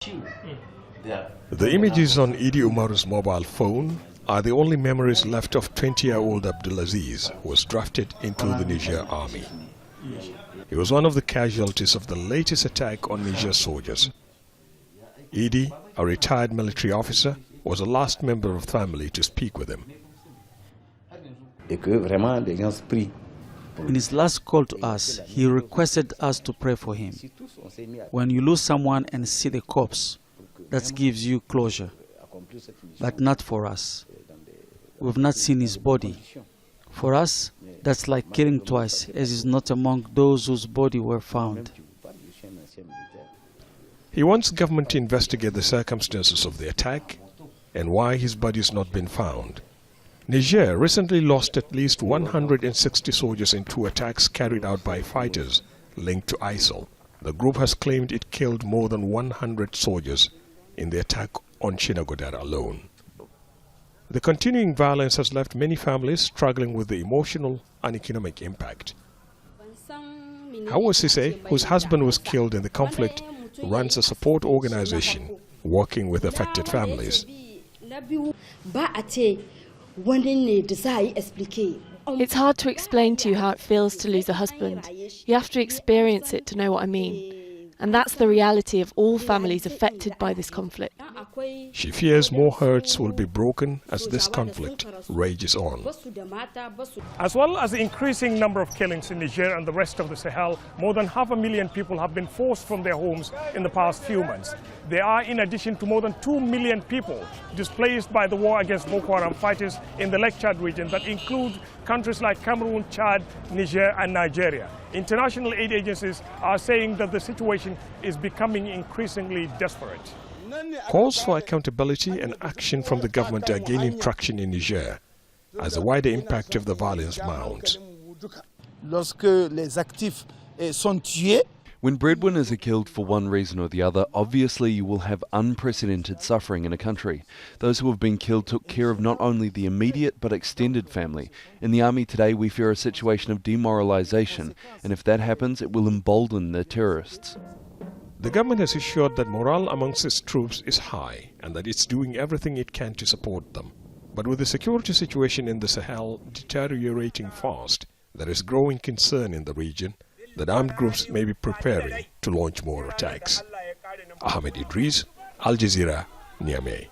The images on OUMAROU's mobile phone are the only memories left of 20-year-old Abdulaziz, who was drafted into the Niger army. He was one of the casualties of the latest attack on Niger soldiers. Idi, a retired military officer, was the last member of the family to speak with him. In his last call to us, he requested us to pray for him. When you lose someone and see the corpse, that gives you closure, but not for us. We've not seen his body. For us, that's like killing twice, as is not among those whose body were found. He wants government to investigate the circumstances of the attack and why his body has not been found. Niger recently lost at least 160 soldiers in 2 attacks carried out by fighters linked to ISIL. The group has claimed it killed more than 100 soldiers in the attack on Chinagodara alone. The continuing violence has left many families struggling with the emotional and economic impact. HAUWA CISSE, whose husband was killed in the conflict, runs a support organization working with affected families. It's hard to explain to you how it feels to lose a husband. You have to experience it to know what I mean. And that's the reality of all families affected by this conflict. She fears more hearts will be broken as this conflict rages on. As well as the increasing number of killings in Niger and the rest of the Sahel, more than 500,000 people have been forced from their homes in the past few months. There are, in addition to more than 2 million people displaced by the war against Boko Haram fighters in the Lake Chad region that include countries like Cameroon, Chad, Niger and Nigeria. International aid agencies are saying that the situation is becoming increasingly desperate. Calls for accountability and action from the government are gaining traction in Niger as the wider impact of the violence mounts. When breadwinners are killed for one reason or the other, obviously you will have unprecedented suffering in a country. Those who have been killed took care of not only the immediate but extended family. In the army today we fear a situation of demoralization, and if that happens it will embolden the terrorists. The government has assured that morale amongst its troops is high and that it's doing everything it can to support them. But with the security situation in the Sahel deteriorating fast, there is growing concern in the region that armed groups may be preparing to launch more attacks. Ahmed, Idris, Al Jazeera, Niamey.